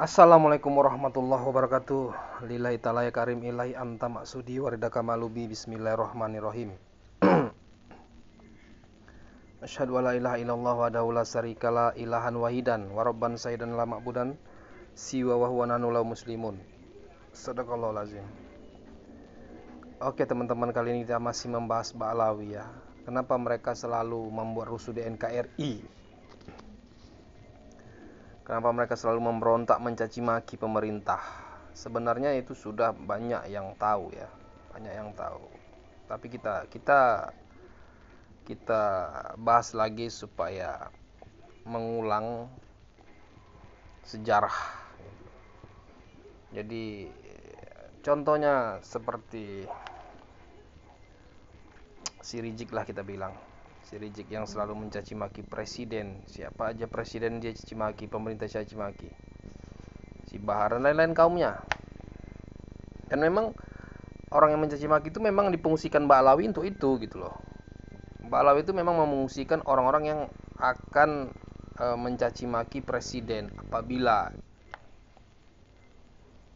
Assalamualaikum warahmatullahi wabarakatuh. Lillahi ta'ala ya karim ilahi anta maksudi waridaka malubi bismillahirrahmanirrahim. Asyhadu alla ilaha illallah wahdahu la syarikalah ilahan wahidan wa rabban sayyidan la ma'budan siwa wa huwa nahnu lahu muslimun. Shadaqallahul azim. Oke teman-teman, kali ini kita masih membahas Ba'alawi ya. Kenapa mereka selalu membuat rusuh di NKRI? Kenapa mereka selalu memberontak mencaci maki pemerintah? Sebenarnya itu sudah banyak yang tahu ya, banyak yang tahu. Tapi kita bahas lagi supaya mengulang sejarah. Jadi contohnya seperti si Rizik lah kita bilang. Si Rizik yang selalu mencaci maki presiden. Siapa aja presiden dia caci maki, pemerintah caci maki. Si Bahar dan lain-lain kaumnya. Dan memang orang yang mencaci maki itu memang dipungsikan Ba'alawi untuk itu gitu loh. Ba'alawi itu memang memungsikan orang-orang yang akan mencaci maki presiden apabila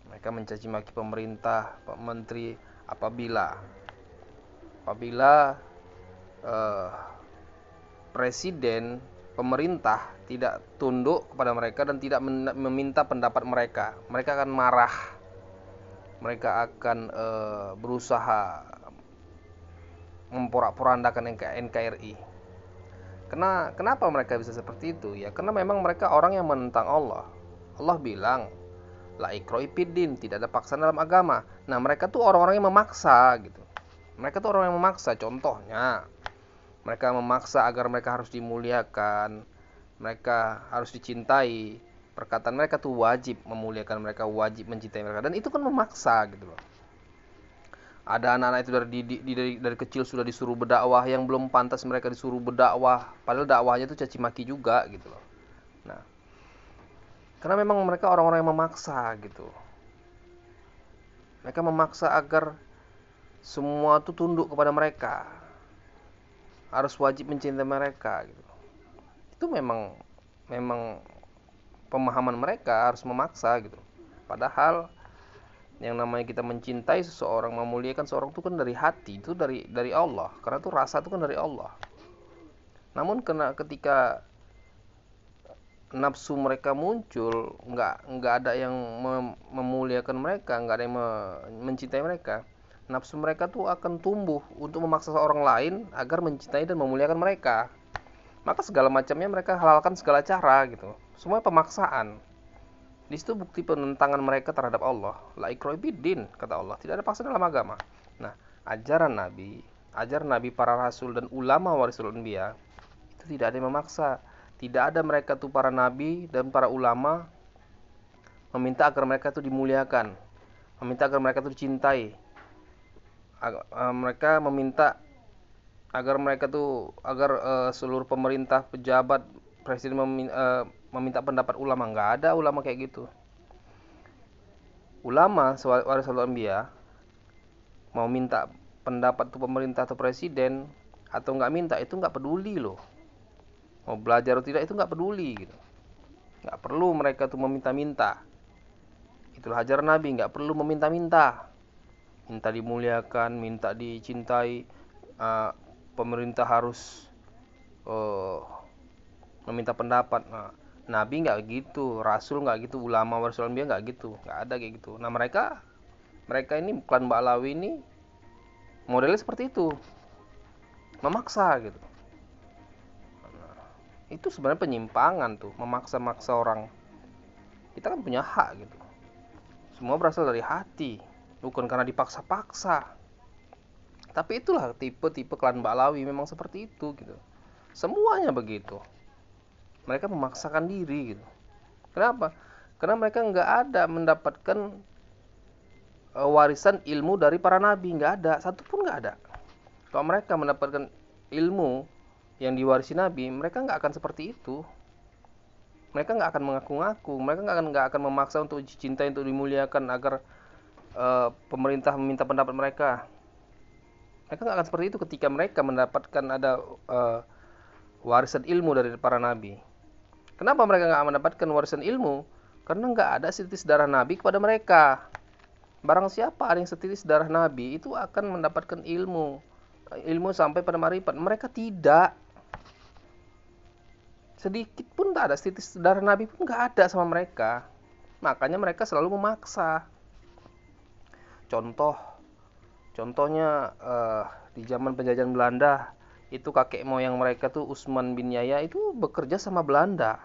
mereka mencaci maki pemerintah, menteri apabila presiden pemerintah tidak tunduk kepada mereka dan tidak meminta pendapat mereka. Mereka akan marah. Mereka akan berusaha memporak-porandakan NKRI. Kenapa mereka bisa seperti itu? Ya karena memang mereka orang yang menentang Allah. Allah bilang, la ikraha fiddin, tidak ada paksaan dalam agama. Nah, mereka tuh orang-orang yang memaksa gitu. Mereka tuh orang yang memaksa. Contohnya, mereka memaksa agar mereka harus dimuliakan, mereka harus dicintai. Perkataan mereka tuh wajib memuliakan mereka, wajib mencintai mereka, dan itu kan memaksa gitu loh. Ada anak-anak itu dari kecil sudah disuruh berdakwah yang belum pantas mereka disuruh berdakwah, padahal dakwahnya itu caci maki juga gitu loh. Nah, karena memang mereka orang-orang yang memaksa gitu. Mereka memaksa agar semua itu tunduk kepada mereka, harus wajib mencintai mereka gitu. Itu memang pemahaman mereka harus memaksa gitu. Padahal yang namanya kita mencintai seseorang, memuliakan seorang itu kan dari hati, itu dari Allah. Karena itu rasa itu kan dari Allah. Namun ketika nafsu mereka muncul, nggak ada yang memuliakan mereka, nggak ada yang mencintai mereka, nafsu mereka tuh akan tumbuh untuk memaksa seorang lain agar mencintai dan memuliakan mereka. Maka segala macamnya mereka halalkan segala cara gitu. Semua pemaksaan. Di situ bukti penentangan mereka terhadap Allah. La ikraha fiddin, kata Allah, tidak ada paksaan dalam agama. Nah, ajaran Nabi, para rasul dan ulama warisul anbiya itu tidak ada yang memaksa. Tidak ada mereka tuh para nabi dan para ulama meminta agar mereka tuh dimuliakan, meminta agar mereka tuh dicintai. Mereka meminta agar seluruh pemerintah, pejabat, presiden meminta pendapat ulama. Nggak ada ulama kayak gitu. Ulama warisul anbiya mau minta pendapat tuh pemerintah atau presiden atau nggak minta, itu nggak peduli loh. Mau belajar atau tidak itu nggak peduli gitu. Nggak perlu mereka tuh meminta-minta. Itulah ajaran Nabi, nggak perlu meminta-minta. Minta dimuliakan, minta dicintai. Pemerintah harus meminta pendapat. Nah, Nabi nggak gitu, Rasul nggak gitu, ulama warisul anbiya nggak gitu, nggak ada kayak gitu. Nah mereka ini klan Ba'alawi ini modelnya seperti itu, memaksa gitu. Nah, itu sebenarnya penyimpangan tuh, memaksa-maksa orang. Kita kan punya hak gitu. Semua berasal dari hati, bukan karena dipaksa-paksa. Tapi itulah tipe-tipe klan Ba'alawi memang seperti itu gitu. Semuanya begitu. Mereka memaksakan diri gitu. Kenapa? Karena mereka nggak ada mendapatkan warisan ilmu dari para nabi, nggak ada, satu pun nggak ada. Kalau mereka mendapatkan ilmu yang diwarisi nabi, mereka nggak akan seperti itu. Mereka nggak akan mengaku-ngaku, mereka nggak akan memaksa untuk dicintai, untuk dimuliakan agar pemerintah meminta pendapat mereka. Mereka nggak akan seperti itu ketika mereka mendapatkan ada warisan ilmu dari para nabi. Kenapa mereka nggak mendapatkan warisan ilmu? Karena nggak ada setitis darah Nabi kepada mereka. Barang siapa ada yang setitis darah Nabi, itu akan mendapatkan ilmu. Ilmu sampai pada marifat. Mereka tidak. Sedikit pun tak ada, setitis darah Nabi pun nggak ada sama mereka. Makanya mereka selalu memaksa. Contohnya di zaman penjajahan Belanda, itu kakek moyang mereka tuh Usman bin Yahya itu bekerja sama Belanda.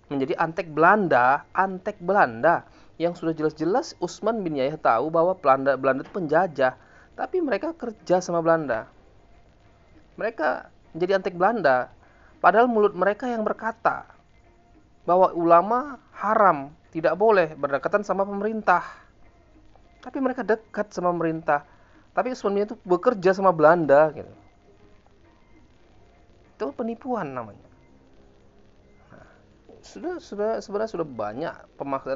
Menjadi antek Belanda yang sudah jelas-jelas Usman bin Yahya tahu bahwa Belanda itu penjajah, tapi mereka kerja sama Belanda. Mereka menjadi antek Belanda, padahal mulut mereka yang berkata bahwa ulama haram, tidak boleh berdekatan sama pemerintah. Tapi mereka dekat sama pemerintah. Tapi Usman bin Yahya itu bekerja sama Belanda gitu. Itu penipuan namanya. Sebenarnya sudah banyak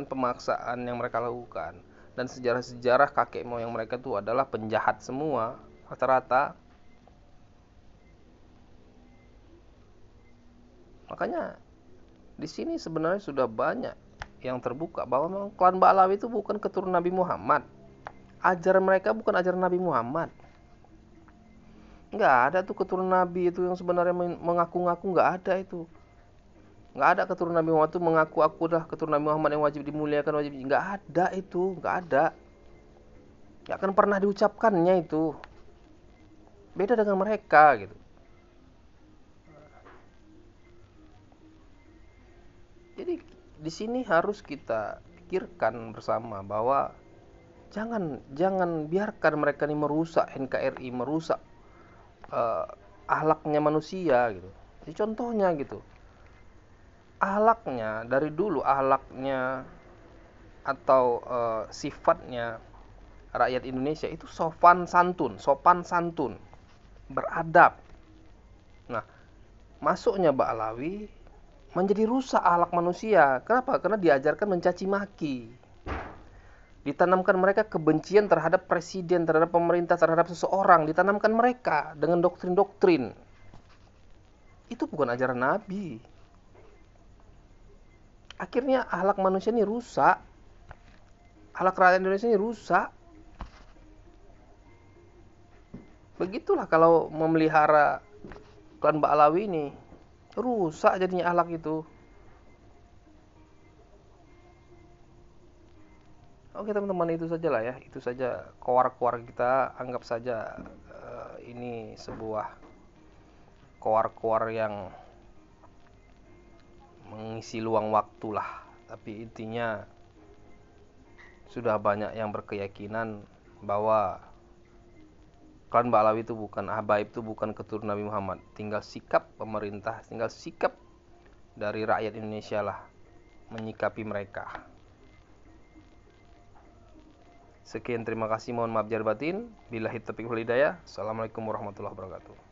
pemaksaan yang mereka lakukan, dan sejarah kakek moyang mereka itu adalah penjahat semua rata-rata. Makanya di sini sebenarnya sudah banyak yang terbuka bahwa memang klan Ba'alawi itu bukan keturunan Nabi Muhammad. Ajaran mereka bukan ajaran Nabi Muhammad. Nggak ada tuh keturunan Nabi itu yang sebenarnya mengaku-ngaku, nggak ada itu. Nggak ada keturunan Nabi Muhammad itu mengaku aku dah keturunan Nabi Muhammad yang wajib dimuliakan, wajib, nggak ada itu, nggak ada, nggak akan pernah diucapkannya itu. Beda dengan mereka gitu. Jadi di sini harus kita pikirkan bersama bahwa jangan biarkan mereka ini merusak NKRI, merusak akhlaknya manusia gitu. Jadi contohnya gitu, akhlaknya dari dulu, akhlaknya atau sifatnya rakyat Indonesia itu sopan santun, beradab. Nah, masuknya Ba'alawi menjadi rusak akhlak manusia. Kenapa? Karena diajarkan mencaci maki. Ditanamkan mereka kebencian terhadap presiden, terhadap pemerintah, terhadap seseorang. Ditanamkan mereka dengan doktrin-doktrin. Itu bukan ajaran Nabi. Akhirnya akhlak manusia ini rusak. Akhlak rakyat Indonesia ini rusak. Begitulah kalau memelihara klan Ba'alawi ini, rusak jadinya akhlak itu. Oke teman-teman, itu saja lah ya. Itu saja koar-koar kita. Anggap saja ini sebuah koar-koar yang mengisi luang waktu lah. Tapi intinya sudah banyak yang berkeyakinan bahwa klan Ba'alawi itu bukan, Habaib itu bukan keturunan Nabi Muhammad. Tinggal sikap pemerintah, tinggal sikap dari rakyat Indonesia lah menyikapi mereka. Sekian, terima kasih, mohon maaf lahir batin. Billahi taufiq wal hidayah. Assalamualaikum warahmatullahi wabarakatuh.